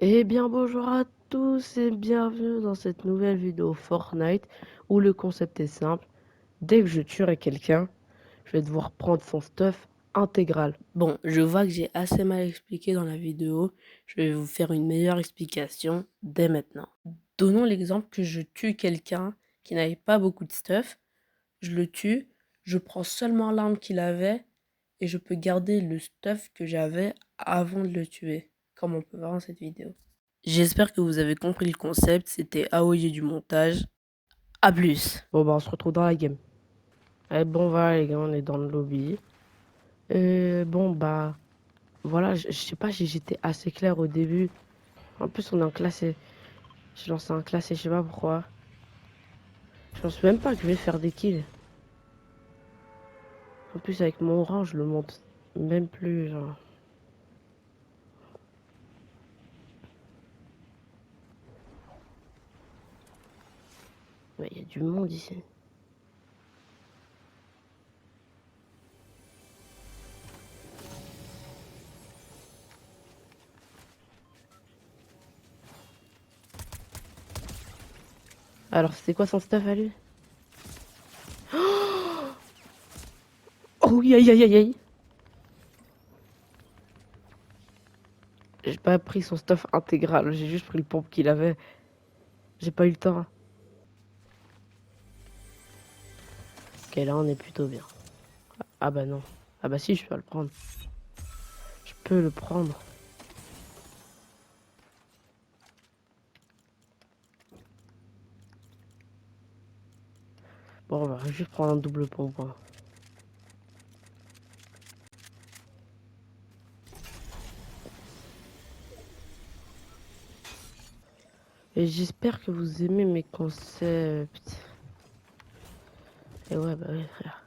Eh bien bonjour à tous et bienvenue dans cette nouvelle vidéo Fortnite où le concept est simple. Dès que je tuerai quelqu'un, je vais devoir prendre son stuff intégral. Bon, je vois que j'ai assez mal expliqué dans la vidéo. Je vais vous faire une meilleure explication dès maintenant. Donnons l'exemple que je tue quelqu'un qui n'avait pas beaucoup de stuff. Je le tue, je prends seulement l'arme qu'il avait et je peux garder le stuff que j'avais avant de le tuer, comme on peut voir dans cette vidéo. J'espère que vous avez compris le concept, c'était AOY du montage. A plus. Bon bah on se retrouve dans la game. Eh bon voilà les gars, on est dans le lobby. Bon bah voilà, je sais pas si j'étais assez clair au début. En plus on est en classé. J'ai lancé un classé, je sais pas pourquoi. Je pense même pas que je vais faire des kills. En plus avec mon rang je le monte même plus genre. Mais il y a du monde ici. Alors c'était quoi son stuff à lui? Oh aïe aïe aïe aïe. J'ai pas pris son stuff intégral, j'ai juste pris le pompe qu'il avait. J'ai pas eu le temps. Ok là on est plutôt bien. Ah bah non. Ah bah si je peux le prendre. Je peux le prendre. Bon on va juste prendre un double pompe. Hein. Et j'espère que vous aimez mes concepts. Et ouais bah oui frère.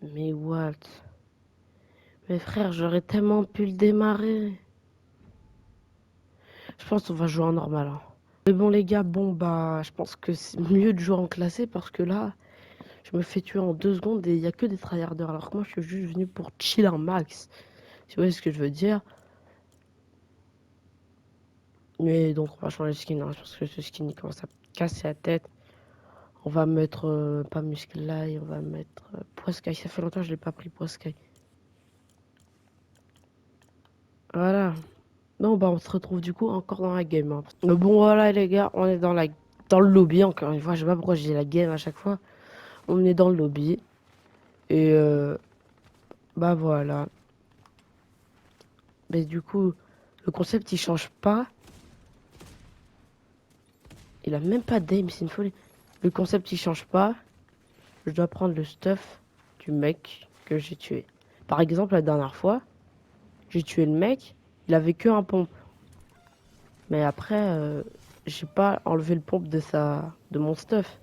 Mais what? Mais frère j'aurais tellement pu le démarrer. Je pense qu'on va jouer en normal. Hein. Mais bon les gars, bon bah je pense que c'est mieux de jouer en classé parce que là, je me fais tuer en 2 secondes et il y a que des tryharders. Alors que moi je suis juste venu pour chill un max. Tu vois ce que je veux dire? Mais donc on va changer de skin hein, parce que ce skin il commence à me casser la tête. On va mettre pas Muscleye, on va mettre Poiscaille. Ça fait longtemps que je l'ai pas pris Poiscaille. Voilà. Non bah on se retrouve du coup encore dans la game. Hein. Mais bon voilà les gars, on est dans le lobby encore une fois. Je sais pas pourquoi j'ai la game à chaque fois. On est dans le lobby. Et bah voilà. Mais du coup, le concept il change pas. Il a même pas d'aim, c'est une folie. Le concept il change pas. Je dois prendre le stuff du mec que j'ai tué. Par exemple, la dernière fois, j'ai tué le mec, il avait que un pompe. Mais après, j'ai pas enlevé le pompe de mon stuff.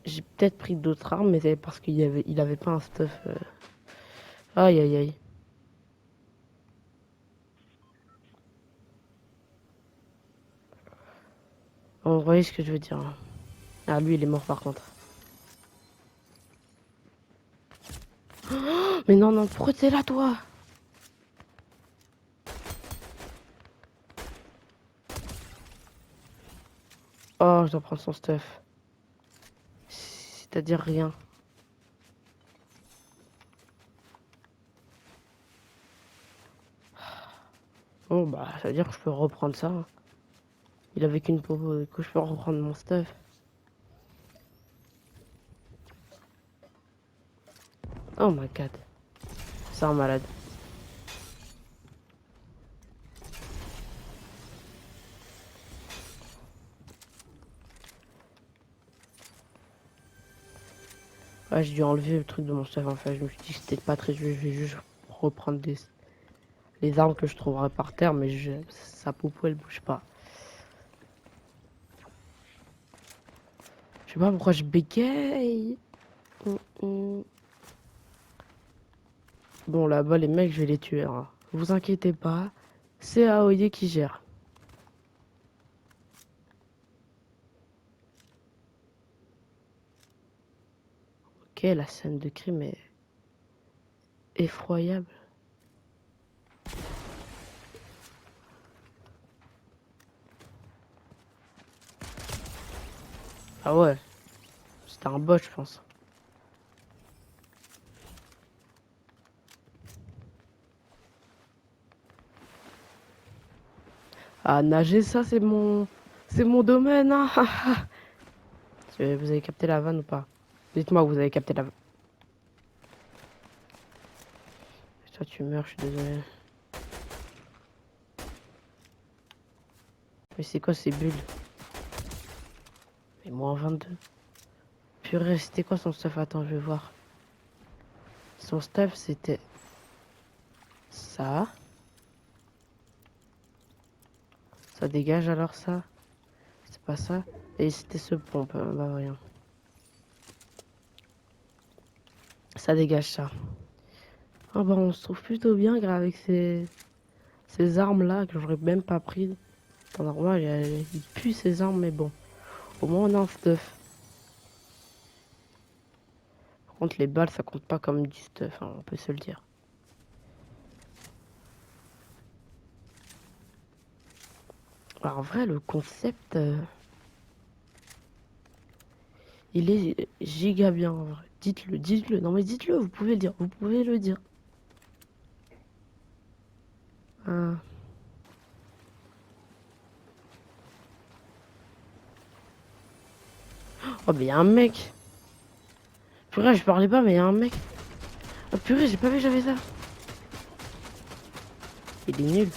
J'ai peut-être pris d'autres armes, mais c'est parce il avait pas un stuff. Aïe aïe aïe. Vous voyez ce que je veux dire. Hein. Ah, lui, il est mort par contre. Mais non, non, pourquoi t'es là, toi? Oh, je dois prendre son stuff. C'est-à-dire rien. Bon, bah, ça veut dire que je peux reprendre ça. Hein. Il avait qu'une peau, que je peux reprendre mon stuff. Oh my god. C'est un malade. Ouais, j'ai dû enlever le truc de mon stuff en fait. Je me suis dit que c'était pas très juste. Je vais juste reprendre les armes que je trouverai par terre, mais sa popo elle bouge pas. Je sais pas pourquoi je bégaye. Hum. Bon, là-bas, les mecs, je vais les tuer. Hein. Vous inquiétez pas. C'est AOY qui gère. Ok, la scène de crime est effroyable. Ah ouais, c'était un bot, je pense. Ah, nager, ça, c'est mon domaine, hein. Vous avez capté la vanne ou pas? Dites-moi, vous avez capté la vanne. Toi, tu meurs, je suis désolé. Mais c'est quoi ces bulles? Mais moins 22. Purée, c'était quoi son stuff? Attends, je vais voir. Son stuff, c'était ça. Ça dégage alors ça. C'est pas ça. Et c'était ce pompe. Bah rien. Ça dégage ça. Ah bah on se trouve plutôt bien grâce avec ces armes là que j'aurais même pas pris. En normal, il pue ces armes, mais bon. Au moins on a un stuff. Par contre les balles ça compte pas comme du stuff, hein, on peut se le dire. Alors, en vrai le concept il est giga bien en vrai. Dites-le, dites-le. Non mais dites-le, vous pouvez le dire, vous pouvez le dire. Ah. Oh mais y a un mec. Purée, je parlais pas mais y a un mec. Oh purée, j'ai pas vu que j'avais ça. Il est nul.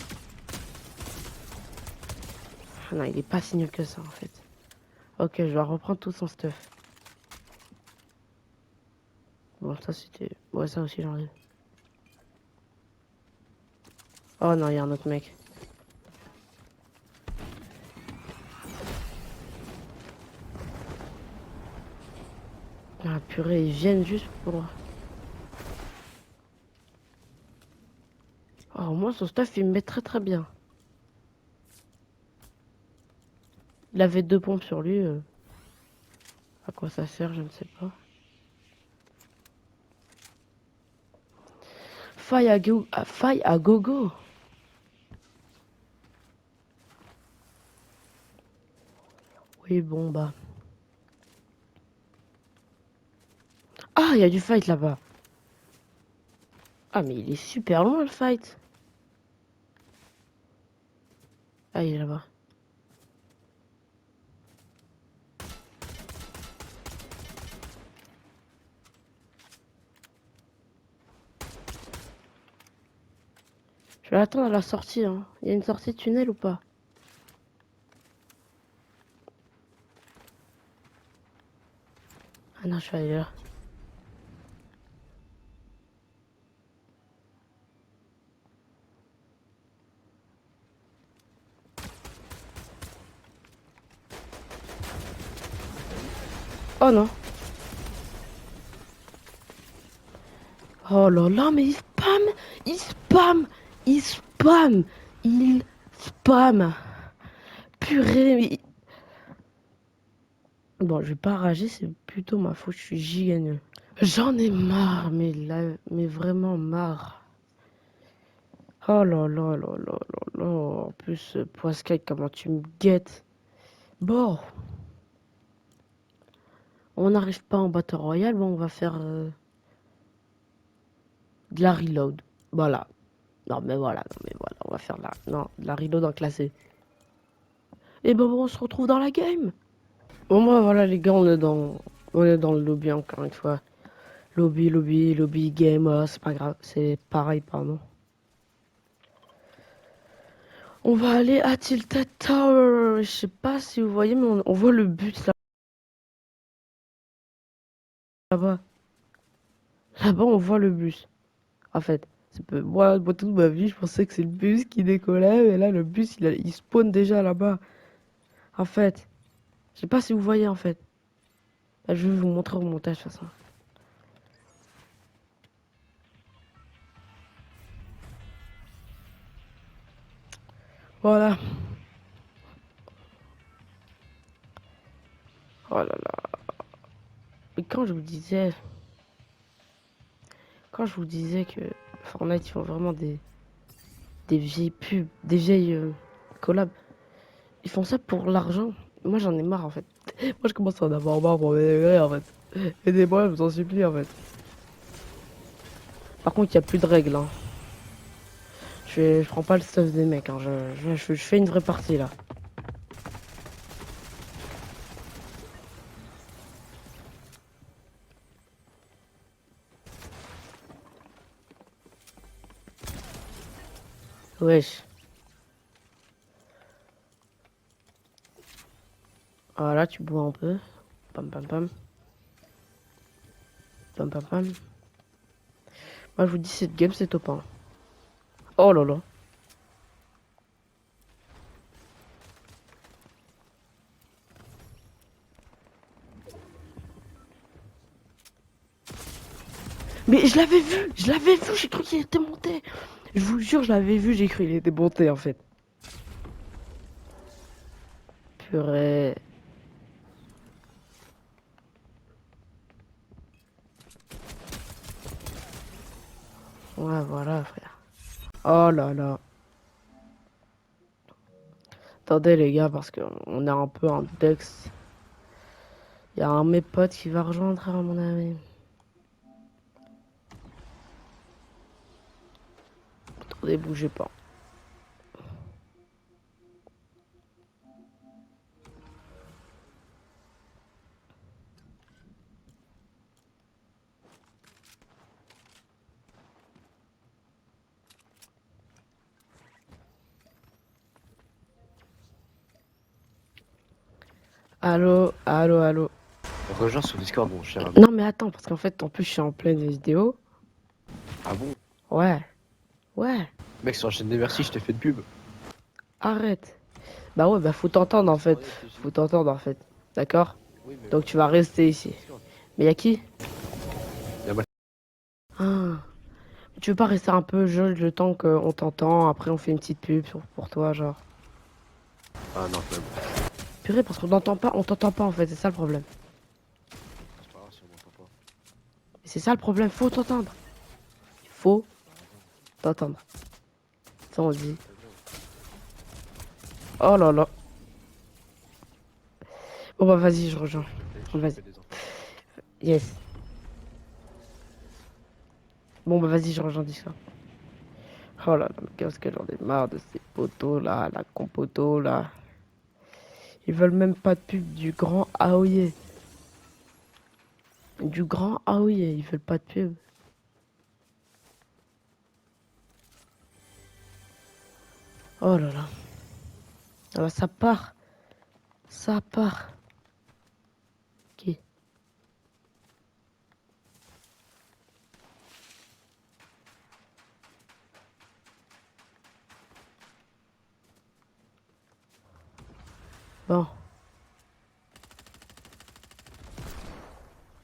Ah non, il est pas si nul que ça en fait. Ok, je dois reprendre tout son stuff. Bon, ça c'était... Ouais, ça aussi j'en ai. Oh non, il y a un autre mec. Ah purée, ils viennent juste pour... Oh, au moins son stuff il me met très très bien. Il avait 2 pompes sur lui. À quoi ça sert, je ne sais pas. Faille à gogo. Oui, bon bah. Ah, il y a du fight là-bas. Ah, mais il est super loin le fight. Ah, il est là-bas. Je vais attendre à la sortie, hein. Il y a une sortie de tunnel ou pas? Ah non, je vais aller là. Oh non. Oh là là, mais il spam. Il spam. Il spam. Il spam. Purée, mais... Bon, je vais pas rager, c'est plutôt ma faute, je suis giga nul. J'en ai marre, mais là, mais vraiment marre. Oh là là là là là là. En plus, Poiscaille, comment tu me guettes. Bon, on n'arrive pas en Battle Royale, bon, on va faire de la reload. Voilà. Non mais voilà, on va faire non, de la reload en classé. Et ben bon, on se retrouve dans la game. Bon, moi, voilà, les gars, on est dans le lobby encore une fois. Lobby, game, c'est pas grave, c'est pareil, pardon. On va aller à Tilted Tower. Je sais pas si vous voyez, mais on voit le bus là-bas. Là-bas, on voit le bus. En fait, moi, toute ma vie, je pensais que c'est le bus qui décollait, mais là, le bus, il spawn déjà là-bas. En fait, je sais pas si vous voyez, en fait. Là, je vais vous montrer au montage, de toute façon. Voilà. Oh là là. Et quand je vous disais... Quand je vous disais que Fortnite, ils font vraiment des vieilles pubs, des vieilles collabs, ils font ça pour l'argent. Moi, j'en ai marre, en fait. Moi, je commence à en avoir marre pour mes degrés, en fait. Aidez-moi, je vous en supplie, en fait. Par contre, il n'y a plus de règles, hein. Je prends pas le stuff des mecs, hein. Je fais une vraie partie, là. Wesh. Voilà, tu bois un peu. Pam, pam, pam. Pam, pam, pam. Moi, je vous dis, cette game, c'est top 1. Oh là là. Mais je l'avais vu, j'ai cru qu'il était monté. Je vous jure, je l'avais vu, j'ai cru qu'il était monté, en fait. Purée. Ouais, voilà, frère. Oh là là. Attendez, les gars, parce qu'on est un peu en dex. Il y a un de mes potes qui va rejoindre, à mon avis. Attendez, bougez pas. Allô, allô, allô. Rejoins sur Discord, mon cher ami. Non, mais attends, parce qu'en fait, en plus, je suis en pleine vidéo. Ah bon? Ouais, ouais, Mec, sur la chaîne des Merci, je t'ai fait de pub. arrête. Bah ouais, bah faut t'entendre, en fait. Faut t'entendre, en fait. D'accord? Oui, mais Donc, moi, tu vas rester ici. Discord. Mais y'a qui? Y'a ma... Ah. Tu veux pas rester un peu jeune le temps qu'on t'entend, après on fait une petite pub pour toi, genre. Ah non, flemme. Purée, parce qu'on t'entend pas, on t'entend pas en fait, c'est ça le problème. C'est pas grave si on m'entend pas. Et c'est ça le problème, faut t'entendre. Il faut T'as raison. t'entendre. Ça on dit. T'as raison. Oh là là. Bon bah vas-y, je rejoins. Je te Vas-y. fais des enfants. Yes. Bon bah vas-y, je rejoins Discord. Oh là là, mais qu'est-ce que j'en ai marre de ces potos là, la compoto là. Ils veulent même pas de pub du grand Aoye. Du grand Aoye, ils veulent pas de pub. Oh là là. Ah bah ça part. Ça part. Qui? Bon.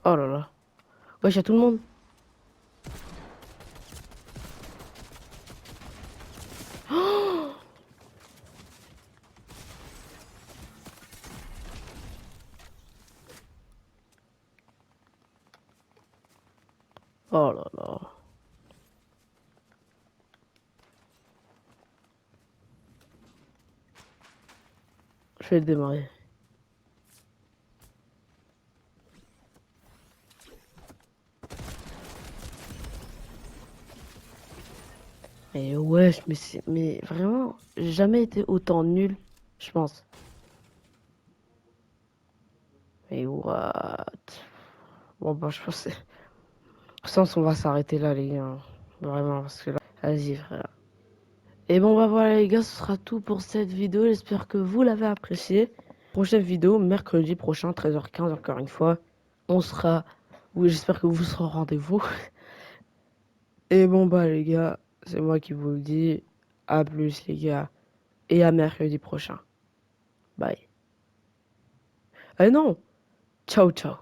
Oh là là. Wesh, y'a tout le monde. Oh là là. Je vais le démarrer. Mais wesh, mais vraiment, j'ai jamais été autant nul, je pense. Mais what? Bon bah je pense que je pense qu'on va s'arrêter là les gars. Vraiment, parce que là. Vas-y frère. Et bon bah voilà les gars, ce sera tout pour cette vidéo. J'espère que vous l'avez apprécié. Prochaine vidéo, mercredi prochain, 13h15, encore une fois. On sera. Oui, j'espère que vous serez au rendez-vous. Et bon bah les gars, c'est moi qui vous le dis. À plus les gars. Et à mercredi prochain. Bye. Eh non! Ciao ciao.